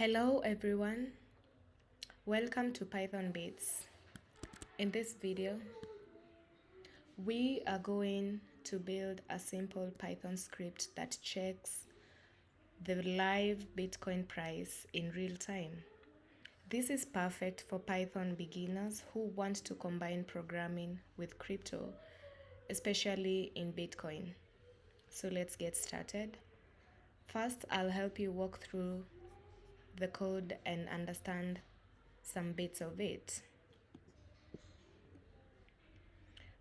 Hello everyone, welcome to PythonBits. In this video, we are going to build a simple Python script that checks the live Bitcoin price in real time. This is perfect for Python beginners who want to combine programming with crypto, especially in Bitcoin. So let's get started. First, I'll help you walk through the code and understand some bits of it.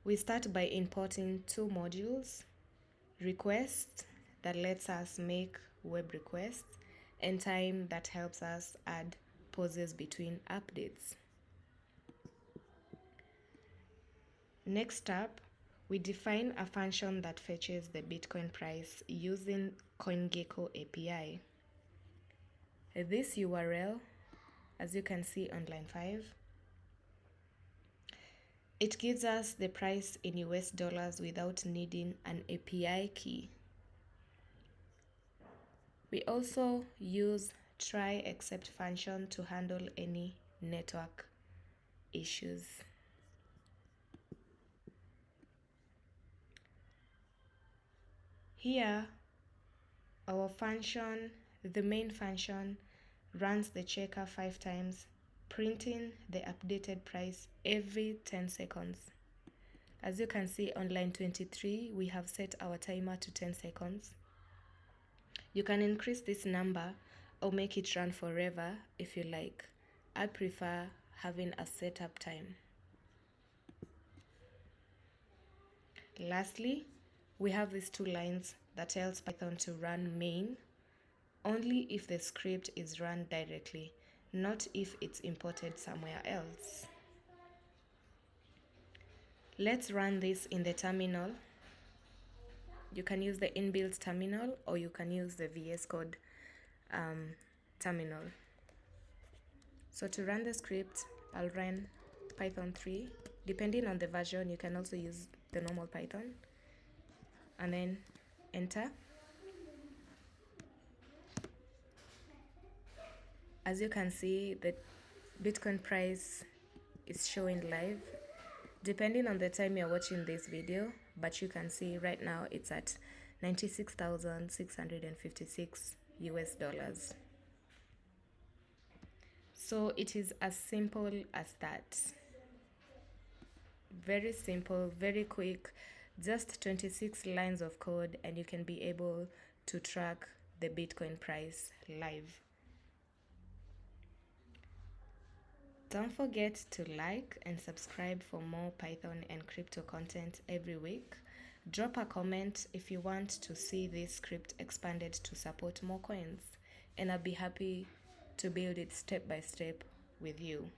We start by importing two modules, request that lets us make web requests, and time that helps us add pauses between updates. Next up, we define a function that fetches the Bitcoin price using CoinGecko API. This URL, as you can see on line 5, it gives us the price in US dollars without needing an API key. We also use try except function to handle any network issues. Here, our function, the main function, runs the checker 5 times, printing the updated price every 10 seconds. As you can see on line 23, we have set our timer to 10 seconds. You can increase this number or make it run forever if you like. I prefer having a setup time. Lastly, we have these two lines that tells Python to run main only if the script is run directly, not if it's imported somewhere else. Let's run this in the terminal. You can use the inbuilt terminal or you can use the VS Code terminal. So to run the script, I'll run Python 3. Depending on the version, you can also use the normal Python. And then enter. As you can see, the Bitcoin price is showing live. Depending on the time you're watching this video, but you can see right now it's at 96,656 US dollars. So it is as simple as that. Very simple, very quick, just 26 lines of code and you can be able to track the Bitcoin price live. Don't forget to like and subscribe for more Python and crypto content every week. Drop a comment if you want to see this script expanded to support more coins, and I'll be happy to build it step by step with you.